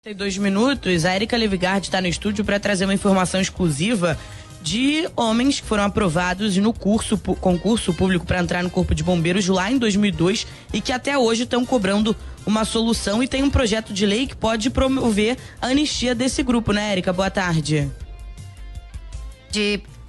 2 minutos, a Erika Levigard está no estúdio para trazer uma informação exclusiva de homens que foram aprovados no concurso público para entrar no Corpo de Bombeiros lá em 2002 e que até hoje estão cobrando uma solução e tem um projeto de lei que pode promover a anistia desse grupo, né, Erika? Boa tarde.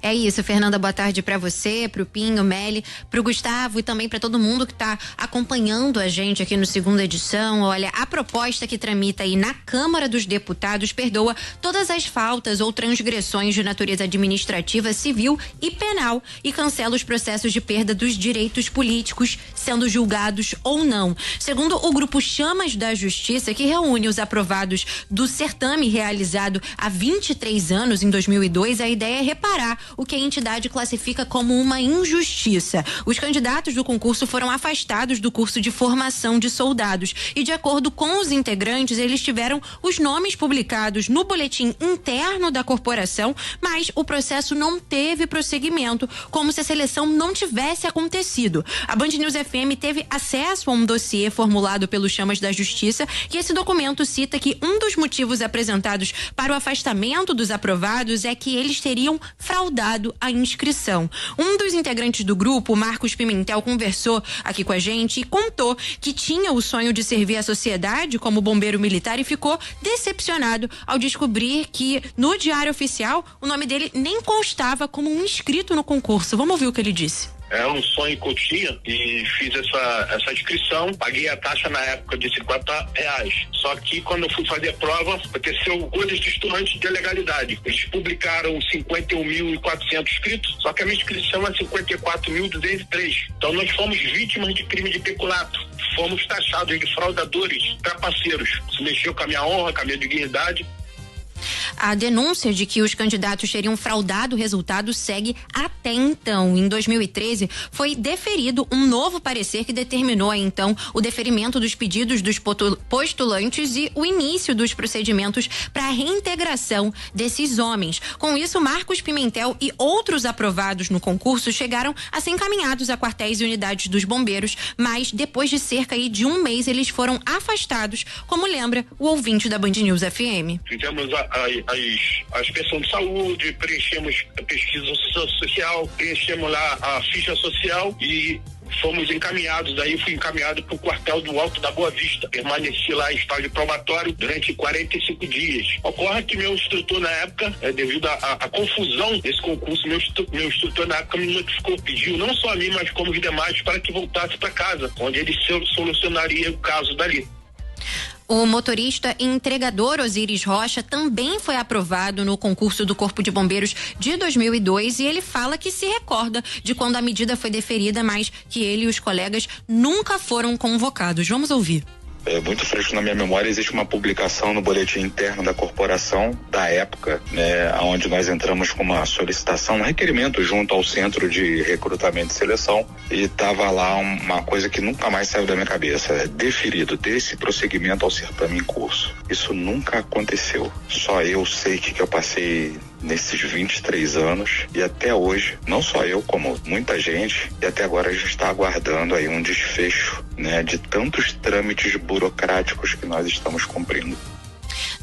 É isso, Fernanda, boa tarde para você, pro Pinho, Meli, pro Gustavo e também para todo mundo que tá acompanhando a gente aqui no segunda edição. Olha, a proposta que tramita aí na Câmara dos Deputados perdoa todas as faltas ou transgressões de natureza administrativa, civil e penal e cancela os processos de perda dos direitos políticos, sendo julgados ou não. Segundo o grupo Chamas da Justiça, que reúne os aprovados do certame realizado há 23 anos, em 2002, a ideia é reparar o que a entidade classifica como uma injustiça. Os candidatos do concurso foram afastados do curso de formação de soldados e, de acordo com os integrantes, eles tiveram os nomes publicados no boletim interno da corporação, mas o processo não teve prosseguimento, como se a seleção não tivesse acontecido. A Band News FM teve acesso a um dossiê formulado pelo Chamas da Justiça e esse documento cita que um dos motivos apresentados para o afastamento dos aprovados é que eles teriam fraudado a inscrição. Um dos integrantes do grupo, Marcos Pimentel, conversou aqui com a gente e contou que tinha o sonho de servir a sociedade como bombeiro militar e ficou decepcionado ao descobrir que no Diário Oficial o nome dele nem constava como um inscrito no concurso. Vamos ouvir o que ele disse. É um sonho que eu tinha e fiz essa inscrição, paguei a taxa na época de R$50. Só que quando eu fui fazer a prova, aconteceu coisas distantes de legalidade. Eles publicaram 51.400 inscritos, só que a minha inscrição é 54.203. Então nós fomos vítimas de crime de peculato. Fomos taxados de fraudadores, trapaceiros. Se mexeu com a minha honra, com a minha dignidade. A denúncia de que os candidatos teriam fraudado o resultado segue até então. Em 2013, foi deferido um novo parecer que determinou então o deferimento dos pedidos dos postulantes e o início dos procedimentos para a reintegração desses homens. Com isso, Marcos Pimentel e outros aprovados no concurso chegaram a ser encaminhados a quartéis e unidades dos bombeiros, mas depois de cerca de um mês eles foram afastados, como lembra o ouvinte da Band News FM. Fizemos a inspeção de saúde, preenchemos a pesquisa social, preenchemos lá a ficha social e fomos encaminhados, fui encaminhado para o quartel do Alto da Boa Vista. Permaneci lá em estágio probatório durante 45 dias. Ocorre que meu instrutor na época, devido à confusão desse concurso, meu instrutor na época me notificou, pediu não só a mim, mas como os demais para que voltasse para casa, onde ele solucionaria o caso dali. O motorista e entregador Osiris Rocha também foi aprovado no concurso do Corpo de Bombeiros de 2002 e ele fala que se recorda de quando a medida foi deferida, mas que ele e os colegas nunca foram convocados. Vamos ouvir. É muito fresco na minha memória, existe uma publicação no boletim interno da corporação da época, né, onde nós entramos com uma solicitação, um requerimento junto ao Centro de Recrutamento e Seleção e estava lá uma coisa que nunca mais saiu da minha cabeça, deferido desse prosseguimento ao certame em curso. Isso nunca aconteceu, só eu sei que eu passei nesses 23 anos e até hoje, não só eu, como muita gente, e até agora a gente está aguardando aí um desfecho, né, de tantos trâmites burocráticos que nós estamos cumprindo.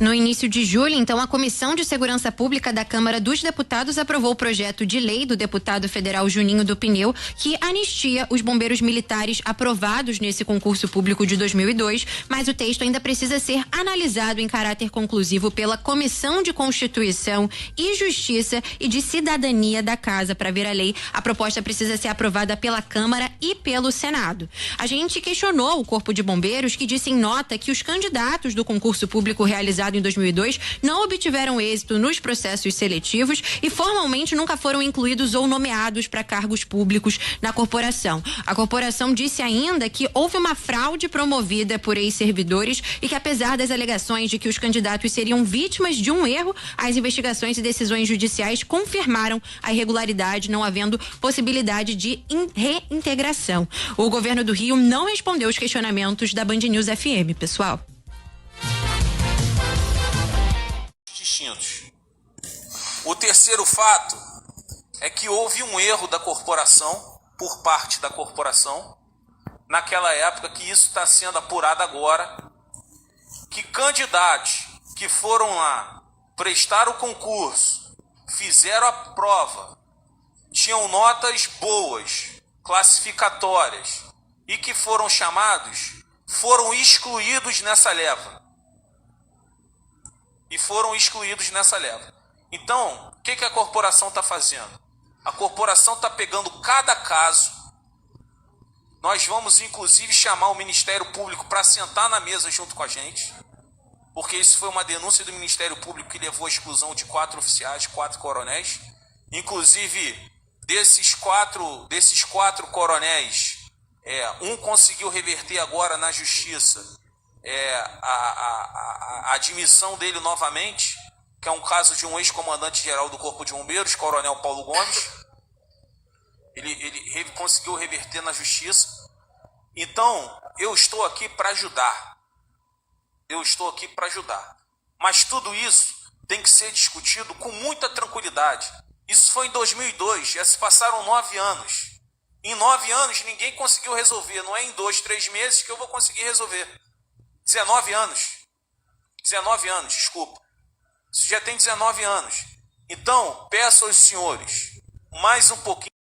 No início de julho, então, a Comissão de Segurança Pública da Câmara dos Deputados aprovou o projeto de lei do deputado federal Juninho do Pinhel, que anistia os bombeiros militares aprovados nesse concurso público de 2002, mas o texto ainda precisa ser analisado em caráter conclusivo pela Comissão de Constituição e Justiça e de Cidadania da Casa. Para ver a lei, a proposta precisa ser aprovada pela Câmara e pelo Senado. A gente questionou o Corpo de Bombeiros, que disse em nota que os candidatos do concurso público realizado em 2002 não obtiveram êxito nos processos seletivos e formalmente nunca foram incluídos ou nomeados para cargos públicos na corporação. A corporação disse ainda que houve uma fraude promovida por ex-servidores e que, apesar das alegações de que os candidatos seriam vítimas de um erro, as investigações e decisões judiciais confirmaram a irregularidade, não havendo possibilidade de reintegração. O governo do Rio não respondeu os questionamentos da Band News FM, pessoal. Distintos. O terceiro fato é que houve um erro da corporação, por parte da corporação, naquela época, que isso está sendo apurado agora, que candidatos que foram lá, prestaram o concurso, fizeram a prova, tinham notas boas, classificatórias, e que foram chamados, foram excluídos nessa leva. Então, o que a corporação está fazendo? A corporação está pegando cada caso. Nós vamos, inclusive, chamar o Ministério Público para sentar na mesa junto com a gente, porque isso foi uma denúncia do Ministério Público que levou à exclusão de 4 oficiais, 4 coronéis. Inclusive, desses quatro coronéis, um conseguiu reverter agora na justiça a admissão dele novamente, que é um caso de um ex-comandante-geral do Corpo de Bombeiros, Coronel Paulo Gomes. Ele conseguiu reverter na justiça. Então, eu estou aqui para ajudar. Mas tudo isso tem que ser discutido com muita tranquilidade. Isso foi em 2002, já se passaram 9 anos. Em 9 anos ninguém conseguiu resolver. Não é em 2, 3 meses que eu vou conseguir resolver. 19 anos, desculpa. Isso já tem 19 anos. Então, peço aos senhores mais um pouquinho